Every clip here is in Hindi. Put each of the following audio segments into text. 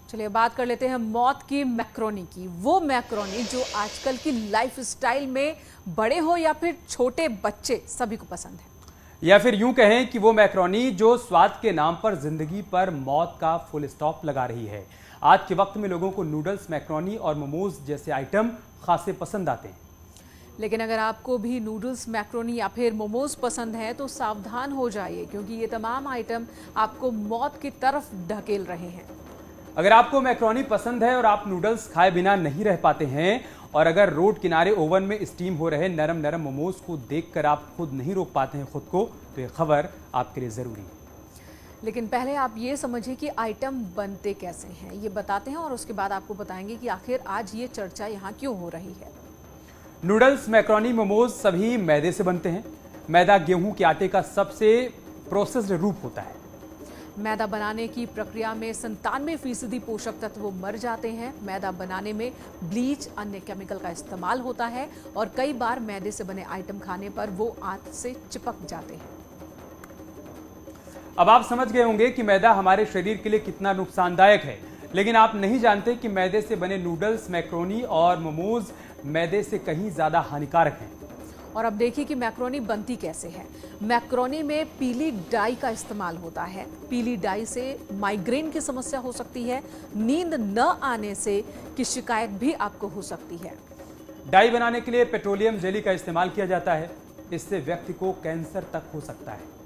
चलिए बात कर लेते हैं मौत की मैक्रोनी की। वो मैक्रोनी जो आजकल की लाइफस्टाइल में बड़े हो या फिर छोटे बच्चे सभी को पसंद है, या फिर यूं कहें कि वो मैक्रोनी जो स्वाद के नाम पर जिंदगी पर मौत का फुल स्टॉप लगा रही है। आज के वक्त में लोगों को नूडल्स, मैक्रोनी और मोमोज जैसे आइटम खासे पसंद आते हैं। लेकिन अगर आपको भी नूडल्स, मैक्रोनी या फिर मोमोज पसंद है तो सावधान हो जाइए, क्योंकि ये तमाम आइटम आपको मौत की तरफ ढकेल रहे हैं। अगर आपको मैक्रोनी पसंद है और आप नूडल्स खाए बिना नहीं रह पाते हैं, और अगर रोड किनारे ओवन में स्टीम हो रहे नरम नरम मोमोज को देखकर आप खुद नहीं रोक पाते हैं खुद को, तो ये खबर आपके लिए जरूरी है। लेकिन पहले आप ये समझिए कि आइटम बनते कैसे हैं, ये बताते हैं और उसके बाद आपको बताएंगे कि आखिर आज ये चर्चा यहाँ क्यों हो रही है। नूडल्स, मैक्रोनी, मोमोज सभी मैदे से बनते हैं। मैदा गेहूं के आटे का सबसे प्रोसेस्ड रूप होता है। मैदा बनाने की प्रक्रिया में 97% पोषक तत्व मर जाते हैं। मैदा बनाने में ब्लीच, अन्य केमिकल का इस्तेमाल होता है और कई बार मैदे से बने आइटम खाने पर वो आंत से चिपक जाते हैं। अब आप समझ गए होंगे कि मैदा हमारे शरीर के लिए कितना नुकसानदायक है, लेकिन आप नहीं जानते कि मैदे से बने नूडल्स, मैक्रोनी और मोमोज मैदे से कहीं ज्यादा हानिकारक हैं। और अब देखिए कि मैक्रोनी बनती कैसे है। मैक्रोनी में पीली डाई का इस्तेमाल होता है। पीली डाई से माइग्रेन की समस्या हो सकती है। नींद न आने से की शिकायत भी आपको हो सकती है। डाई बनाने के लिए पेट्रोलियम जेली का इस्तेमाल किया जाता है। इससे व्यक्ति को कैंसर तक हो सकता है।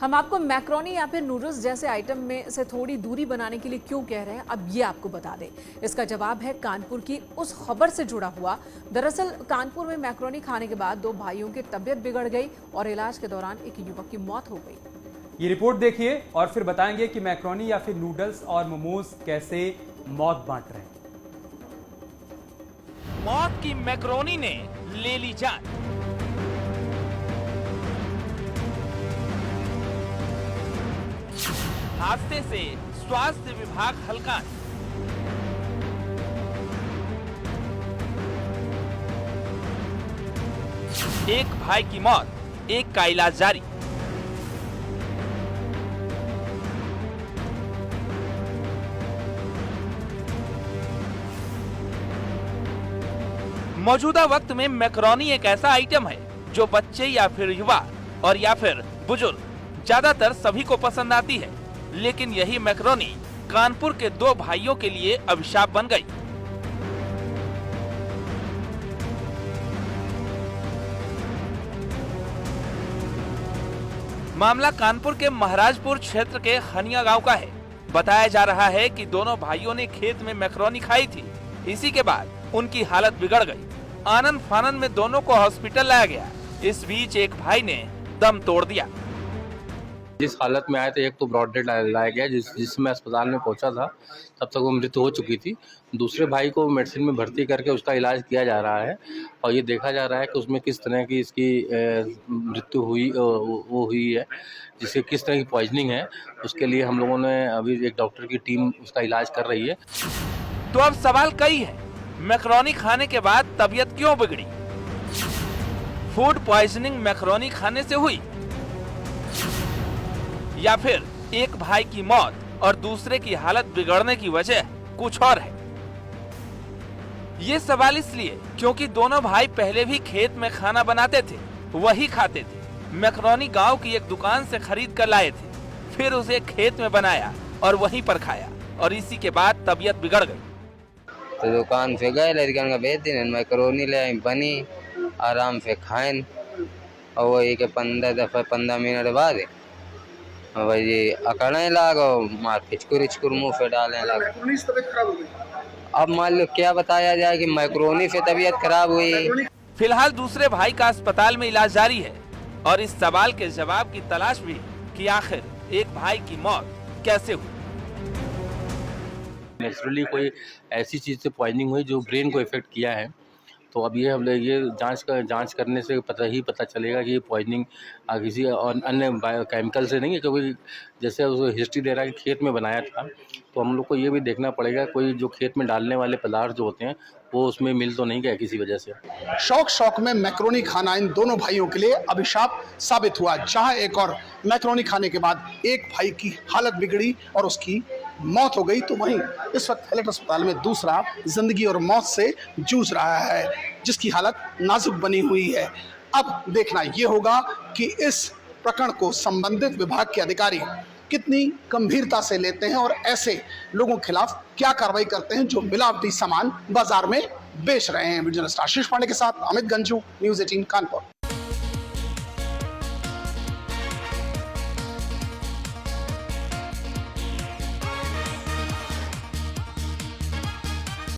हम आपको मैक्रोनी या फिर नूडल्स जैसे आइटम में से थोड़ी दूरी बनाने के लिए क्यों कह रहे हैं, अब ये आपको बता दें। इसका जवाब है कानपुर की उस खबर से जुड़ा हुआ। दरअसल कानपुर में मैक्रोनी खाने के बाद 2 भाइयों की तबीयत बिगड़ गई और इलाज के दौरान एक युवक की मौत हो गई। ये रिपोर्ट देखिए और फिर बताएंगे कि मैक्रोनी या फिर नूडल्स और मोमोज कैसे मौत बांट रहे हैं। मौत की मैक्रोनी ने ले ली जान। हादसे से स्वास्थ्य विभाग हलकान। एक भाई की मौत, एक का इलाज जारी। मौजूदा वक्त में मैक्रोनी एक ऐसा आइटम है जो बच्चे या फिर युवा और या फिर बुजुर्ग ज्यादातर सभी को पसंद आती है। लेकिन यही मैक्रोनी कानपुर के 2 भाइयों के लिए अभिशाप बन गई। मामला कानपुर के महाराजपुर क्षेत्र के हनिया गांव का है। बताया जा रहा है कि दोनों भाइयों ने खेत में मैक्रोनी खाई थी। इसी के बाद उनकी हालत बिगड़ गई। आनन फानन में दोनों को हॉस्पिटल लाया गया। इस बीच एक भाई ने दम तोड़ दिया। जिस हालत में आए थे, एक तो ब्रॉड डेड लाया गया, जिसमें अस्पताल में पहुंचा था तब तक वो मृत्यु हो चुकी थी। दूसरे भाई को मेडिसिन में भर्ती करके उसका इलाज किया जा रहा है और ये देखा जा रहा है कि उसमें किस तरह की इसकी मृत्यु हुई वो हुई है, जिससे किस तरह की पॉइजनिंग है। उसके लिए हम लोगों ने अभी एक डॉक्टर की टीम उसका इलाज कर रही है। तो अब सवाल कई है, मैक्रोनी खाने के बाद तबीयत क्यों बिगड़ी? फूड पॉइजनिंग मैक्रोनी खाने से हुई या फिर एक भाई की मौत और दूसरे की हालत बिगड़ने की वजह कुछ और है? ये सवाल इसलिए क्योंकि दोनों भाई पहले भी खेत में खाना बनाते थे, वही खाते थे। मैक्रोनी गांव की एक दुकान से खरीद कर लाए थे, फिर उसे खेत में बनाया और वहीं पर खाया और इसी के बाद तबीयत बिगड़ गई। तो दुकान पे गए, लड़कियों का भेज दिन मैक्रोनी ले आई, बनी, आराम से खाएं और वही के 15 मिनट बाद वही अकड़ने लगा, मार फिचकुर मुंह पे डालने लगा। अब मान लो क्या बताया जाए कि मैक्रोनी से तबीयत खराब हुई। फिलहाल दूसरे भाई का अस्पताल में इलाज जारी है और इस सवाल के जवाब की तलाश भी कि आखिर एक भाई की मौत कैसे हुई। नेचुरली कोई ऐसी चीज़ से पॉइजनिंग हुई जो ब्रेन को इफेक्ट किया है, तो अब ये हम लोग ये जांच करने से पता चलेगा कि ये पॉइजनिंग किसी और अन्य केमिकल से नहीं है, क्योंकि जैसे उस हिस्ट्री दे रहा है कि खेत में बनाया था, तो हम लोग को ये भी देखना पड़ेगा कोई जो खेत में डालने वाले पदार्थ जो होते हैं वो उसमें मिल तो नहीं गया किसी वजह से। शौक में मैक्रोनी खाना इन दोनों भाइयों के लिए अभिशाप साबित हुआ, जहां एक और मैक्रोनी खाने के बाद एक भाई की हालत बिगड़ी और उसकी मौत हो गई, तो वहीं इस वक्त हैलेट अस्पताल में दूसरा जिंदगी और मौत से जूझ रहा है, जिसकी हालत नाजुक बनी हुई है। अब देखना ये होगा कि इस प्रकरण को संबंधित विभाग के अधिकारी कितनी गंभीरता से लेते हैं और ऐसे लोगों के खिलाफ क्या कार्रवाई करते हैं जो मिलावटी सामान बाजार में बेच रहे हैं। वीडियो जर्नलिस्ट आशीष पांडे के साथ अमित गंजू, न्यूज़ 18 कानपुर।